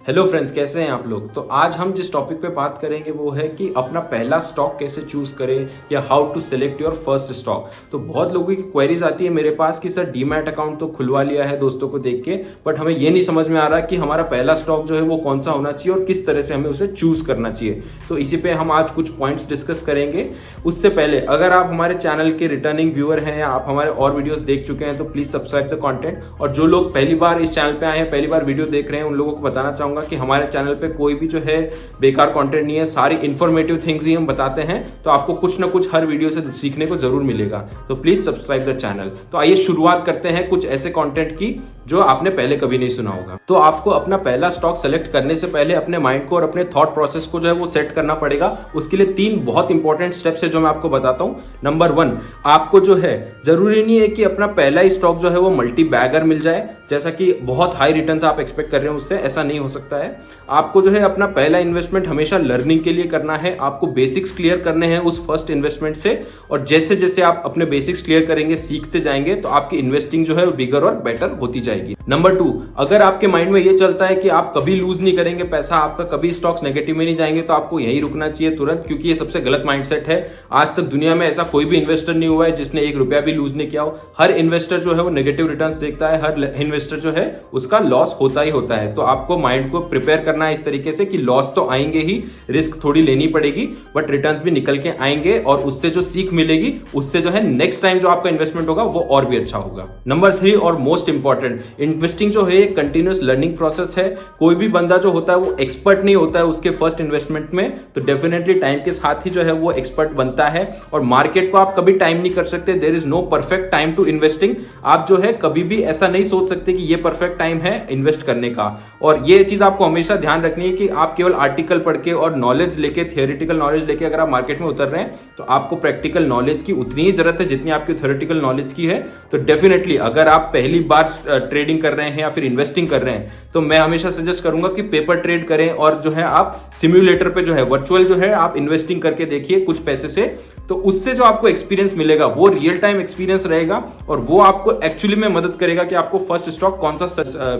Hello friends, कैसे हैं आप लोग। तो आज हम जिस टॉपिक पे बात करेंगे वो है कि अपना पहला स्टॉक कैसे चूज करें या how to select your first stock. तो बहुत लोगों की क्वेरीज आती है मेरे पास कि सर डीमैट अकाउंट तो खुलवा लिया है दोस्तों को देख के, बट हमें ये नहीं समझ में आ रहा कि हमारा पहला स्टॉक जो है वो कौन सा होना चाहिए और किस तरह से हमें उसे चूज करना चाहिए। तो इसी पे हम आज कुछ पॉइंट्स डिस्कस करेंगे। उससे पहले अगर आप हमारे चैनल के रिटर्निंग व्यूअर हैं या आप हमारे और वीडियोस देख चुके हैं तो प्लीज सब्सक्राइब द कंटेंट। और जो लोग पहली बार इस चैनल पे आए हैं, पहली बार वीडियो देख रहे हैं, उन लोगों को बताना चाहूंगा कि हमारे चैनल पे कोई भी जो है बेकार कंटेंट नहीं है, सारी इंफॉर्मेटिव थिंग्स ही हम बताते हैं। तो आपको कुछ ना कुछ हर वीडियो से सीखने को जरूर मिलेगा। तो प्लीज सब्सक्राइब द चैनल। तो आइए शुरुआत करते हैं कुछ ऐसे कंटेंट की जो आपने पहले कभी नहीं सुना होगा। तो आपको अपना पहला स्टॉक सेलेक्ट करने से पहले अपने माइंड को और अपने थॉट प्रोसेस को जो है वो सेट करना पड़ेगा। उसके लिए 3 बहुत इंपॉर्टेंट स्टेप्स है जो मैं आपको बताता हूं। नंबर 1, आपको जो है जरूरी नहीं है कि अपना पहला ही स्टॉक जो है वो मल्टी बैगर मिल जाए, जैसा कि बहुत हाई रिटर्न्स आप एक्सपेक्ट कर रहे हो उससे, ऐसा नहीं हो सकता है। आपको जो है अपना पहला इन्वेस्टमेंट हमेशा लर्निंग के लिए करना है। आपको बेसिक्स क्लियर करने हैं उस फर्स्ट इन्वेस्टमेंट से, और जैसे जैसे आप अपने बेसिक्स क्लियर करेंगे, सीखते जाएंगे, तो आपकी इन्वेस्टिंग जो है बिगर और बेटर होती जाएगी। नंबर 2, अगर आपके माइंड में ये चलता है कि आप कभी लूज नहीं करेंगे पैसा, आपका कभी स्टॉक्स नेगेटिव में नहीं जाएंगे, तो आपको यही रुकना चाहिए तुरंत, क्योंकि ये सबसे गलत माइंडसेट है। आज तक दुनिया में ऐसा कोई भी इन्वेस्टर नहीं हुआ है जिसने 1 रुपया भी लूज नहीं किया हो। हर इन्वेस्टर जो है वो नेगेटिव रिटर्न्स देखता है, हर इन्वेस्टर जो है उसका लॉस होता ही होता है। तो आपको माइंड को प्रिपेयर करना है इस तरीके से कि लॉस तो आएंगे ही, रिस्क थोड़ी लेनी पड़ेगी, बट रिटर्न्स भी निकल के आएंगे, और उससे जो सीख मिलेगी उससे जो है नेक्स्ट टाइम जो आपका इन्वेस्टमेंट होगा वो और भी अच्छा होगा। नंबर 3 और मोस्ट इंपॉर्टेंट, इन्वेस्टिंग जो है एक कंटिन्यूअस लर्निंग प्रोसेस है। कोई भी बंदा जो होता है वो एक्सपर्ट नहीं होता है उसके फर्स्ट इन्वेस्टमेंट में, तो डेफिनेटली टाइम के साथ ही जो है वो एक्सपर्ट बनता है। और मार्केट को आप कभी टाइम नहीं कर सकते, there is no perfect time to investing. आप जो है कभी भी ऐसा नहीं सोच सकते कि ये परफेक्ट टाइम है इन्वेस्ट करने का। और ये चीज आपको हमेशा ध्यान रखनी है कि आप केवल आर्टिकल पढ़ के और नॉलेज लेके, थियोरेटिकल नॉलेज लेके अगर आप मार्केट में उतर रहे हैं तो आपको प्रैक्टिकल नॉलेज की उतनी ही जरूरत है जितनी आपकी थियोरेटिकल नॉलेज की है। तो डेफिनेटली अगर आप पहली बार ट्रेडिंग कर रहे हैं या फिर इन्वेस्टिंग कर रहे हैं तो मैं हमेशा सजेस्ट करूंगा कि पेपर ट्रेड करें, और जो है आप सिम्युलेटर पे जो है वर्चुअल जो है आप इन्वेस्टिंग करके देखिए कुछ पैसे से। तो उससे जो आपको एक्सपीरियंस मिलेगा वो रियल टाइम एक्सपीरियंस रहेगा, और वो आपको एक्चुअली में मदद करेगा कि आपको फर्स्ट स्टॉक कौन सा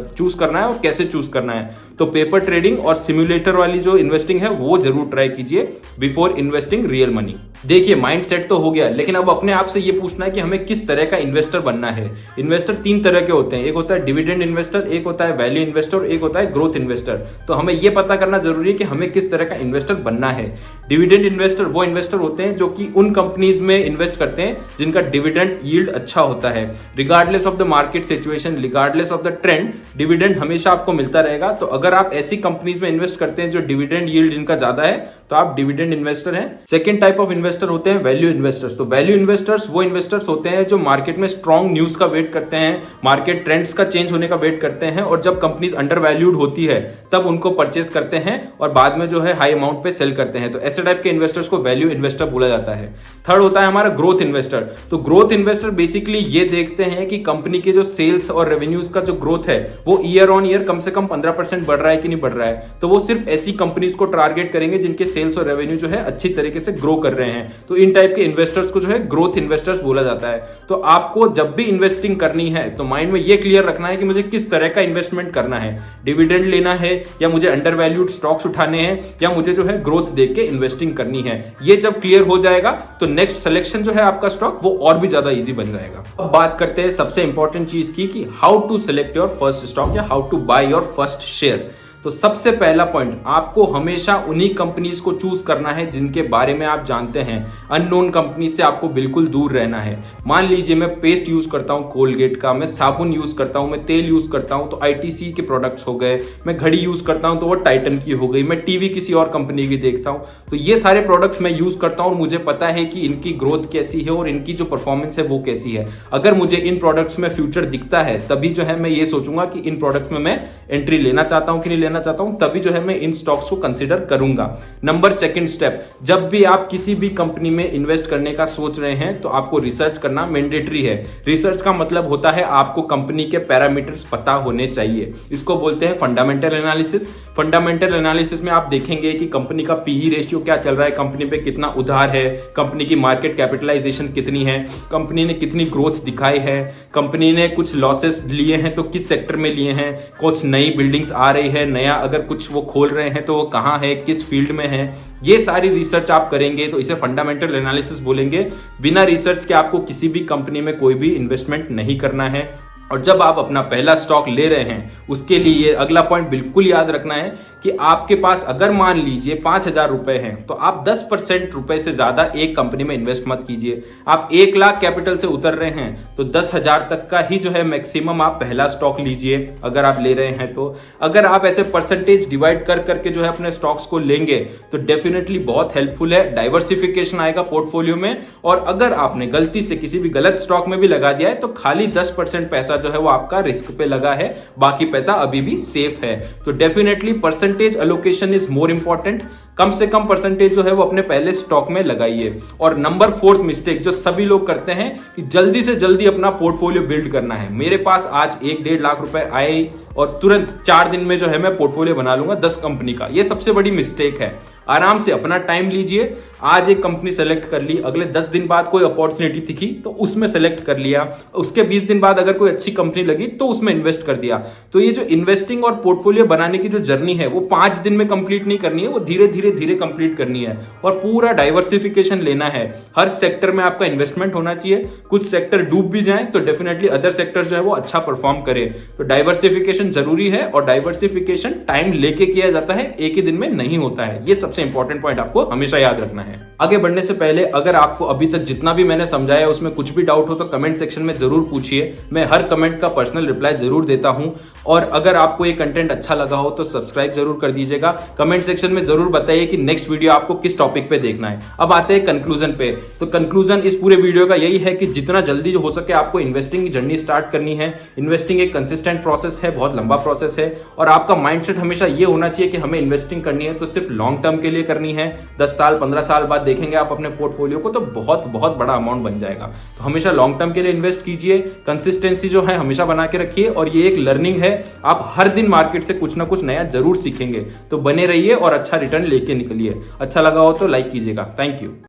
चूज करना है और कैसे चूज करना है। तो पेपर ट्रेडिंग और सिम्युलेटर वाली जो इन्वेस्टिंग है वो जरूर ट्राई कीजिए बिफोर इन्वेस्टिंग रियल मनी। देखिए माइंड सेट तो हो गया, लेकिन अब अपने आप से ये पूछना है कि हमें किस तरह का इन्वेस्टर बनना है। इन्वेस्टर 3 तरह के होते हैं, एक होता है डिविडेंड इन्वेस्टर, एक होता है वैल्यू इन्वेस्टर, एक होता है ग्रोथ इन्वेस्टर। तो हमें यह पता करना जरूरी है कि हमें किस तरह का इन्वेस्टर बनना है। डिविडेंड इन्वेस्टर वो इन्वेस्टर होते हैं जो कि उन कंपनीज में इन्वेस्ट करते हैं जिनका डिविडेंड यील्ड अच्छा होता है। Regardless of the market situation, regardless of the trend, dividend हमेशा आपको मिलता रहेगा। तो अगर आप ऐसी कंपनीज में इन्वेस्ट करते हैं जो डिविडेंड यील्ड जिनका ज्यादा है तो आप डिविडेंड इन्वेस्टर हैं। सेकंड टाइप ऑफ इन्वेस्टर होते हैं वैल्यू इन्वेस्टर्स। तो वैल्यू इन्वेस्टर्स वो इन्वेस्टर्स होते हैं जो मार्केट में स्ट्रॉन्ग न्यूज का वेट करते हैं, मार्केट ट्रेंड्स का चेंज होने का वेट करते हैं, और जब कंपनीज अंडर वैल्यूड होती है तब उनको परचेज करते हैं और बाद में जो है हाई अमाउंट पे सेल करते हैं। तो ऐसे टाइप के इन्वेस्टर्स को वैल्यू इन्वेस्टर बोला जाता है। थर्ड होता है हमारा ग्रोथ इन्वेस्टर। तो ग्रोथ इन्वेस्टर बेसिकली ये देखते हैं कि कंपनी के जो सेल्स और रेवेन्यूज का जो ग्रोथ है वो ईयर ऑन ईयर कम से कम 15% बढ़ रहा है कि नहीं बढ़ रहा है। तो वो सिर्फ ऐसी कंपनीज को टारगेट करेंगे जिनके सेल्स और रेवेन्यू जो है अच्छी तरीके से ग्रो कर रहे हैं। तो इन टाइप के इन्वेस्टर्स को जो है ग्रोथ इन्वेस्टर्स बोला जाता है। तो आपको जब भी इन्वेस्टिंग करनी है तो माइंड में ये क्लियर रखना है कि मुझे किस तरह का इन्वेस्टमेंट करना है। डिविडेंड लेना है, या मुझे अंडर वैल्यूड स्टॉक्स उठाने हैं, या मुझे जो है ग्रोथ देख के इन्वेस्टिंग करनी है। ये जब क्लियर हो जाएगा तो नेक्स्ट सिलेक्शन जो है आपका स्टॉक वो और भी ज्यादा इजी बन जाएगा। अब बात करते हैं सबसे इंपॉर्टेंट चीज की कि how to select your first stock या how to buy your first share. तो सबसे पहला पॉइंट, आपको हमेशा उन्हीं कंपनीज को चूज करना है जिनके बारे में आप जानते हैं। अननोन कंपनी से आपको बिल्कुल दूर रहना है। मान लीजिए मैं पेस्ट यूज करता हूं कोलगेट का, मैं साबुन यूज करता हूं, मैं तेल यूज करता हूं तो आईटीसी के प्रोडक्ट्स हो गए, मैं घड़ी यूज करता हूं तो वो टाइटन की हो गई, मैं टीवी किसी और कंपनी की देखता हूं। तो ये सारे प्रोडक्ट्स मैं यूज करता हूं और मुझे पता है कि इनकी ग्रोथ कैसी है और इनकी जो परफॉर्मेंस है वो कैसी है। अगर मुझे इन प्रोडक्ट्स में फ्यूचर दिखता है तभी जो है मैं ये सोचूंगा कि इन प्रोडक्ट्स में मैं एंट्री लेना चाहता हूं कि नहीं लेना चाहता हूं, तभी जो है मैं इन स्टॉक्स को कंसीडर करूंगा। नंबर सेकंड स्टेप, जब भी आप किसी भी कंपनी में इन्वेस्ट करने का सोच रहे हैं तो आपको रिसर्च करना मैंडेटरी है। रिसर्च का मतलब होता है आपको कंपनी के पैरामीटर्स पता होने चाहिए। इसको बोलते हैं फंडामेंटल एनालिसिस। फंडामेंटल एनालिसिस में आप देखेंगे कि कंपनी का पीई रेशियो क्या चल रहा है, कंपनी पे कितना उधार है, कंपनी की मार्केट कैपिटलाइजेशन कितनी है, कंपनी ने कितनी ग्रोथ दिखाई है, कंपनी ने कुछ लॉसेस लिए हैं तो किस सेक्टर में लिए हैं, कुछ नई बिल्डिंग्स आ रही है, नया अगर कुछ वो खोल रहे हैं तो वो कहाँ है, किस फील्ड में है, ये सारी रिसर्च आप करेंगे तो इसे फंडामेंटल एनालिसिस बोलेंगे। बिना रिसर्च के आपको किसी भी कंपनी में कोई भी इन्वेस्टमेंट नहीं करना है। और जब आप अपना पहला स्टॉक ले रहे हैं उसके लिए अगला पॉइंट बिल्कुल याद रखना है कि आपके पास अगर मान लीजिए 5,000 रुपए हैं तो आप 10% रुपए से ज्यादा एक कंपनी में इन्वेस्ट मत कीजिए। आप 1,00,000 कैपिटल से उतर रहे हैं तो 10,000 तक का ही जो है मैक्सिमम आप पहला स्टॉक लीजिए अगर आप ले रहे हैं तो। अगर आप ऐसे परसेंटेज डिवाइड कर करके जो है अपने स्टॉक्स को लेंगे तो डेफिनेटली बहुत हेल्पफुल है, डाइवर्सिफिकेशन आएगा पोर्टफोलियो में। और अगर आपने गलती से किसी भी गलत स्टॉक में भी लगा दिया है तो खाली 10% पैसा जो है वो आपका रिस्क पे लगा है, बाकी पैसा अभी भी सेफ है। तो definitely percentage allocation is more important. कम से कम परसेंटेज जो है वो अपने पहले स्टॉक में लगाइए। और नंबर 4 मिस्टेक जो सभी लोग करते हैं कि जल्दी से जल्दी अपना पोर्टफोलियो बिल्ड करना है। मेरे पास आज 1-1.5 लाख रुपए आए और तुरंत 4 दिन में जो है मैं पोर्टफोलियो बना लूंगा 10 कंपनी का, ये सबसे बड़ी मिस्टेक है। आराम से अपना टाइम लीजिए। आज एक कंपनी सेलेक्ट कर ली, अगले 10 दिन बाद कोई अपॉर्चुनिटी दिखी तो उसमें सेलेक्ट कर लिया, उसके 20 दिन बाद अगर कोई अच्छी कंपनी लगी तो उसमें इन्वेस्ट कर दिया। तो ये जो इन्वेस्टिंग और पोर्टफोलियो बनाने की जो जर्नी है वो 5 दिन में कंप्लीट नहीं करनी है, वो धीरे धीरे धीरे कंप्लीट करनी है। और पूरा डाइवर्सिफिकेशन लेना है, हर सेक्टर में आपका इन्वेस्टमेंट होना चाहिए। कुछ सेक्टर डूब भी जाए तो डेफिनेटली अदर सेक्टर जो है वो अच्छा परफॉर्म करे। तो डाइवर्सिफिकेशन जरूरी है और डाइवर्सिफिकेशन टाइम लेके किया जाता है, एक ही दिन में नहीं होता है। ये सबसे इंपॉर्टेंट पॉइंट आपको हमेशा याद रखना है। आगे बढ़ने से पहले अगर आपको अभी तक जितना भी मैंने समझाया उसमें कुछ भी डाउट हो तो कमेंट सेक्शन में जरूर पूछिए, मैं हर कमेंट का पर्सनल रिप्लाई जरूर देता हूं। और अगर आपको ये कंटेंट अच्छा लगा हो तो सब्सक्राइब जरूर कर दीजिएगा। कमेंट सेक्शन में जरूर बताइए कि नेक्स्ट वीडियो आपको किस टॉपिक पे देखना है। अब आते हैं कंक्लूजन पे। तो कंक्लूजन इस पूरे वीडियो का यही है कि जितना जल्दी हो सके आपको इन्वेस्टिंग की जर्नी स्टार्ट करनी है। इन्वेस्टिंग एक कंसिस्टेंट प्रोसेस है, बहुत लंबा प्रोसेस है और आपका माइंडसेट हमेशा ये होना चाहिए कि हमें इन्वेस्टिंग करनी है तो सिर्फ लॉन्ग टर्म के लिए करनी है। 10 साल 15 साल बाद देखेंगे आप अपने पोर्टफोलियो को तो बहुत बहुत बड़ा अमाउंट बन जाएगा। तो हमेशा लॉन्ग टर्म के लिए इन्वेस्ट कीजिए, कंसिस्टेंसी जो है हमेशा बना के रखिए। और ये एक लर्निंग है, आप हर दिन मार्केट से कुछ ना कुछ नया जरूर सीखेंगे। तो बने रहिए और अच्छा रिटर्न लेके निकलिए। अच्छा लगा हो तो लाइक कीजिएगा। Thank you.